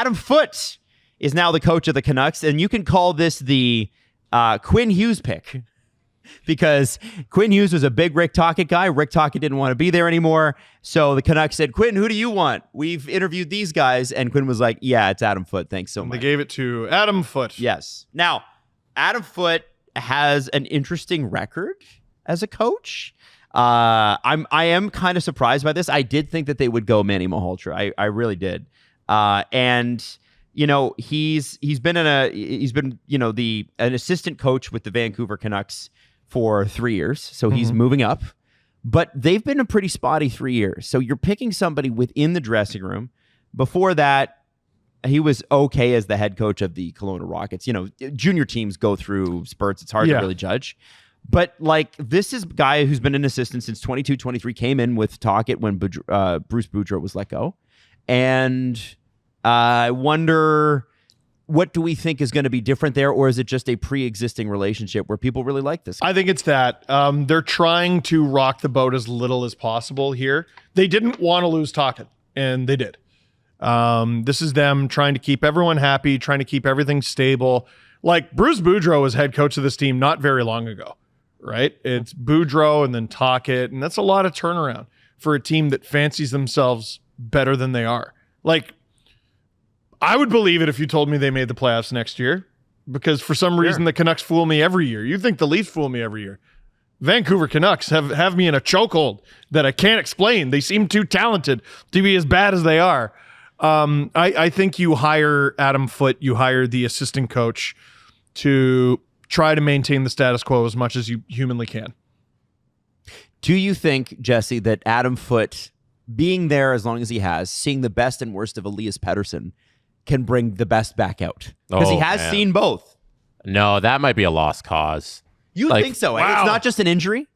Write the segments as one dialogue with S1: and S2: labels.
S1: Adam Foote is now the coach of the Canucks, and you can call this the Quinn Hughes pick. Because Quinn Hughes was a big Rick Tocchet guy. Rick Tocchet didn't want to be there anymore. So the Canucks said, Quinn, who do you want? We've interviewed these guys. And Quinn was like, yeah, it's Adam Foote. Thanks so much.
S2: They gave it to Adam Foote.
S1: Yes. Now, Adam Foote has an interesting record as a coach. I am kind of surprised by this. I did think that they would go Manny Malhotra. I really did. And you know, he's been an assistant coach with the Vancouver Canucks for 3 years. So he's moving up, but they've been a pretty spotty 3 years. So you're picking somebody within the dressing room. Before that, he was okay as the head coach of the Kelowna Rockets. You know, junior teams go through spurts. It's hard to really judge. But like, this is a guy who's been an assistant since 22-23, came in with Tocchet when Bruce Boudreau was let go. And I wonder, what do we think is going to be different there? Or is it just a pre-existing relationship where people really like this guy?
S2: I think it's that. They're trying to rock the boat as little as possible here. They didn't want to lose Tocchet, and they did. This is them trying to keep everyone happy, trying to keep everything stable. Like, Bruce Boudreau was head coach of this team not very long ago, right? It's Boudreau and then Tocchet, and that's a lot of turnaround for a team that fancies themselves better than they are. Like, I would believe it if you told me they made the playoffs next year, because for some reason the Canucks fool me every year. You think the Leafs fool me every year. Vancouver Canucks have me in a chokehold that I can't explain. They seem too talented to be as bad as they are. I think you hire Adam Foote, you hire the assistant coach to try to maintain the status quo as much as you humanly can.
S1: Do you think, Jesse, that Adam Foote, being there as long as he has, seeing the best and worst of Elias Pettersson, can bring the best back out? Because he has seen both.
S3: No, that might be a lost cause.
S1: You think so? Wow. It's not just an injury?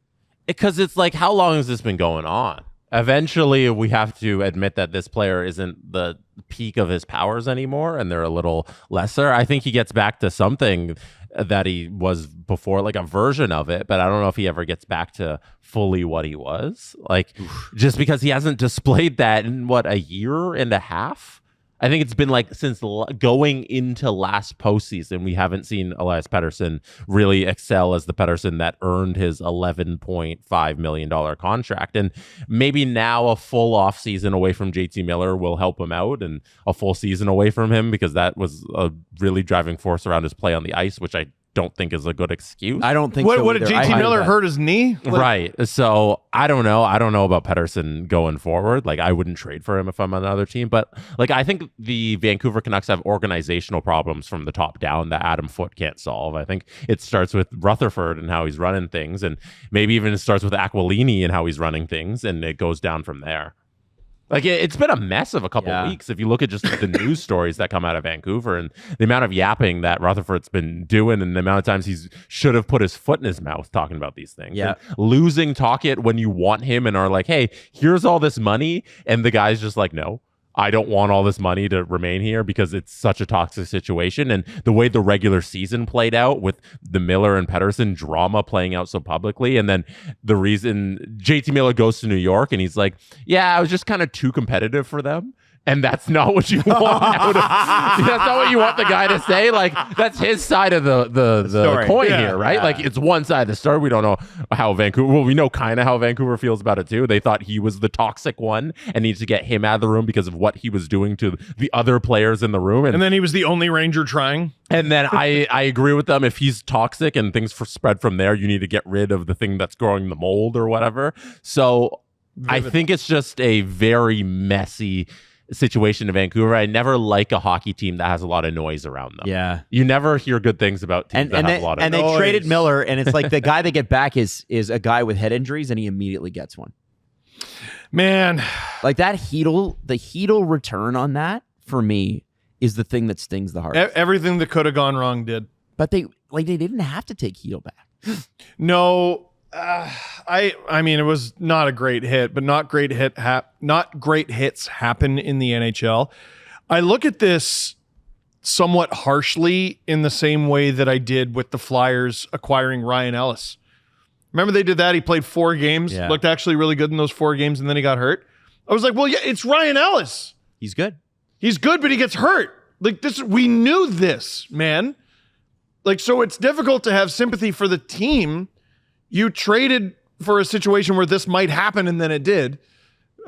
S3: Because it's like, how long has this been going on? Eventually, we have to admit that this player isn't the peak of his powers anymore, and they're a little lesser. I think he gets back to something that he was before, like a version of it, but I don't know if he ever gets back to fully what he was. Like, just because he hasn't displayed that in, a year and a half? I think it's been like since going into last postseason, we haven't seen Elias Pettersson really excel as the Pettersson that earned his $11.5 million contract. And maybe now a full off season away from JT Miller will help him out, and a full season away from him, because that was a really driving force around his play on the ice, which I don't think is a good excuse.
S1: I don't think
S2: so.
S1: What
S2: did JT Miller hurt his knee?
S3: Right. So I don't know. I don't know about Pettersson going forward. Like, I wouldn't trade for him if I'm on another team. But like, I think the Vancouver Canucks have organizational problems from the top down that Adam Foote can't solve. I think it starts with Rutherford and how he's running things, and maybe even it starts with Aquilini and how he's running things, and it goes down from there. Like, it's been a mess of a couple of weeks. If you look at just the news stories that come out of Vancouver and the amount of yapping that Rutherford's been doing, and the amount of times he should have put his foot in his mouth talking about these things.
S1: Yeah.
S3: And losing Tocchet when you want him and are like, hey, here's all this money. And the guy's just like, no, I don't want all this money to remain here because it's such a toxic situation. And the way the regular season played out with the Miller and Pettersson drama playing out so publicly. And then the reason JT Miller goes to New York and he's like, yeah, I was just kind of too competitive for them. And that's not what you want out of, that's not what you want the guy to say. Like, that's his side of the coin here, right? Yeah. Like, it's one side of the story. We don't know how Vancouver, well, we know kind of how Vancouver feels about it too. They thought he was the toxic one and needed to get him out of the room because of what he was doing to the other players in the room.
S2: And then he was the only Ranger trying.
S3: And then I agree with them. If he's toxic and things spread from there, you need to get rid of the thing that's growing the mold or whatever. So I think it's just a very messy situation in Vancouver. I never like a hockey team that has a lot of noise around them.
S1: Yeah.
S3: You never hear good things about teams that have a lot of noise.
S1: And they traded Miller, and it's like the guy they get back is a guy with head injuries, and he immediately gets one.
S2: Man.
S1: Like, that the Hedl return on that, for me, is the thing that stings the hardest.
S2: Everything that could have gone wrong did.
S1: But they didn't have to take Hedl back.
S2: No. I mean, it was not a great hit, but not great hits happen in the NHL. I look at this somewhat harshly in the same way that I did with the Flyers acquiring Ryan Ellis. Remember they did that? He played 4 games, looked actually really good in those 4 games, and then he got hurt. I was like, well, yeah, it's Ryan Ellis.
S1: He's good.
S2: He's good, but he gets hurt. Like this, we knew this, man. Like, so it's difficult to have sympathy for the team. You traded for a situation where this might happen, and then it did.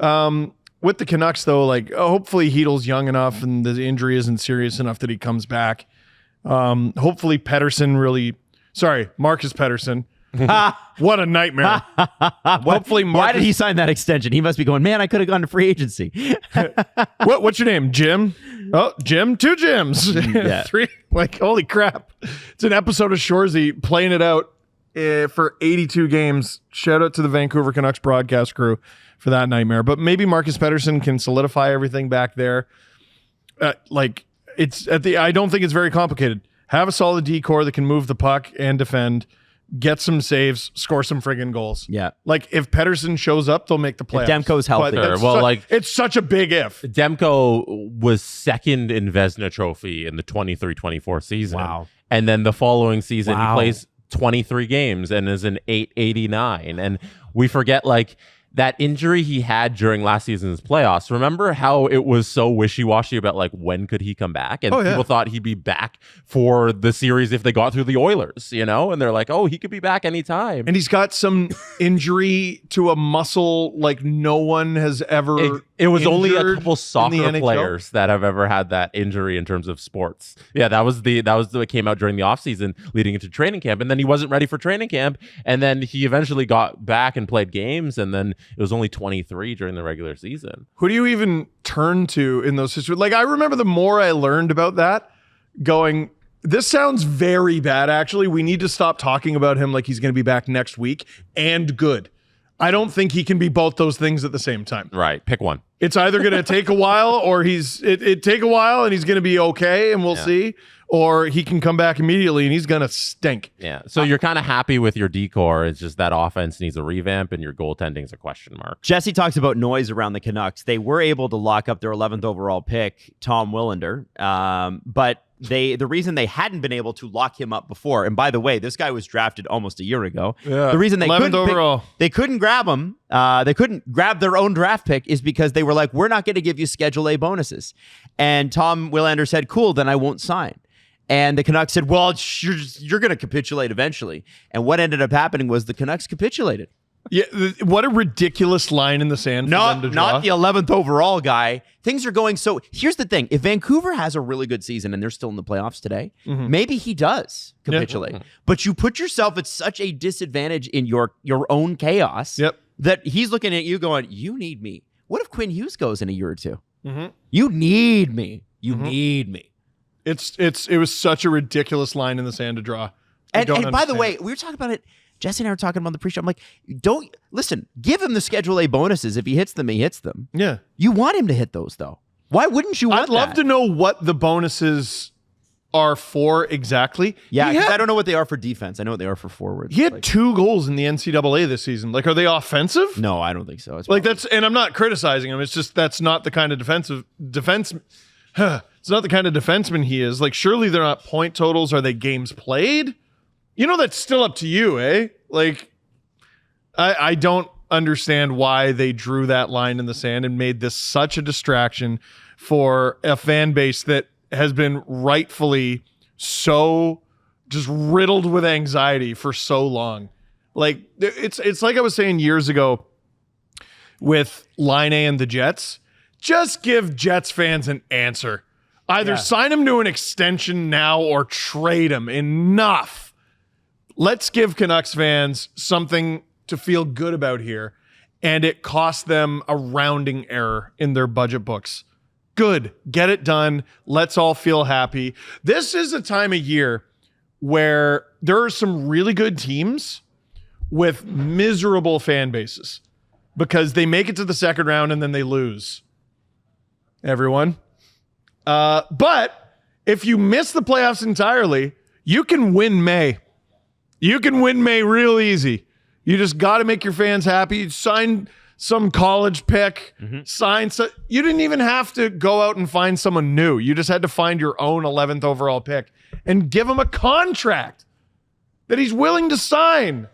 S2: With the Canucks, though, like hopefully Heedle's young enough and the injury isn't serious enough that he comes back. Hopefully Marcus Pettersson. What a nightmare. Hopefully
S1: Why did he sign that extension? He must be going, man, I could have gone to free agency.
S2: What's your name? Jim? Oh, Jim? 2 Jims.
S1: Yeah.
S2: 3. Like, holy crap. It's an episode of Shoresy playing it out for 82 games. Shout out to the Vancouver Canucks broadcast crew for that nightmare. But maybe Marcus Pettersson can solidify everything back there. I don't think it's very complicated. Have a solid D-core that can move the puck and defend. Get some saves, score some friggin' goals.
S1: Yeah.
S2: Like, if Pettersson shows up, they'll make the playoffs.
S1: If Demko's healthy.
S2: It's such a big if.
S3: Demko was second in Vezina Trophy in the 23-24 season.
S1: Wow.
S3: And then the following season, he plays 23 games and is an 889. And we forget, like, that injury he had during last season's playoffs. Remember how it was so wishy-washy about, like, when could he come back? And people thought he'd be back for the series if they got through the Oilers, you know? And they're like, oh, he could be back anytime.
S2: And he's got some injury to a muscle like no one has ever.
S3: It was only a couple soccer players that have ever had that injury in terms of sports. Yeah, that was what came out during the offseason leading into training camp. And then he wasn't ready for training camp. And then he eventually got back and played games. And then it was only 23 during the regular season.
S2: Who do you even turn to in those situations? Like, I remember the more I learned about that, going, this sounds very bad, actually. We need to stop talking about him like he's going to be back next week and good. I don't think he can be both those things at the same time.
S3: Right. Pick one.
S2: It's either going to take a while or it take a while and he's going to be okay and we'll see, or he can come back immediately and he's going to stink.
S3: Yeah. So you're kind of happy with your decor. It's just that offense needs a revamp and your goaltending is a question mark.
S1: Jesse talks about noise around the Canucks. They were able to lock up their 11th overall pick, Tom Willander, but the reason they hadn't been able to lock him up before, and by the way, this guy was drafted almost a year ago.
S2: Yeah,
S1: the reason they
S2: 11th overall.
S1: They couldn't grab him. They couldn't grab their own draft pick is because they were like, we're not going to give you Schedule A bonuses. And Tom Willander said, cool, then I won't sign. And the Canucks said, well, you're going to capitulate eventually. And what ended up happening was the Canucks capitulated.
S2: Yeah, what a ridiculous line in the sand for them to draw.
S1: Not the 11th overall guy. Things are going so. Here's the thing: if Vancouver has a really good season and they're still in the playoffs today, maybe he does capitulate.
S2: Yeah.
S1: But you put yourself at such a disadvantage in your own chaos that he's looking at you going, "You need me." What if Quinn Hughes goes in a year or two? You need me. You need me.
S2: It was such a ridiculous line in the sand to draw.
S1: And by the way, we were talking about it. Jesse and I were talking about the pre-show. I'm like, don't listen. Give him the Schedule A bonuses. If he hits them, he hits them.
S2: Yeah.
S1: You want him to hit those though. Why wouldn't you want
S2: I'd love to know what the bonuses are for exactly.
S1: Yeah, because I don't know what they are for defense. I know what they are for forwards.
S2: He had 2 goals in the NCAA this season. Like, are they offensive?
S1: No, I don't think so. It's
S2: like and I'm not criticizing him. It's just that's not the kind of defense. It's not the kind of defenseman he is. Like, surely they're not point totals. Are they games played? You know, that's still up to you, eh? Like, I don't understand why they drew that line in the sand and made this such a distraction for a fan base that has been rightfully so just riddled with anxiety for so long. Like, it's like I was saying years ago with Line A and the Jets. Just give Jets fans an answer. Either sign him to an extension now or trade him. Enough. Let's give Canucks fans something to feel good about here, and it cost them a rounding error in their budget books. Good. Get it done. Let's all feel happy. This is a time of year where there are some really good teams with miserable fan bases because they make it to the second round and then they lose. Everyone. But if you miss the playoffs entirely, you can win May. You can win May real easy. You just got to make your fans happy. Sign some college pick. You didn't even have to go out and find someone new. You just had to find your own 11th overall pick and give him a contract that he's willing to sign.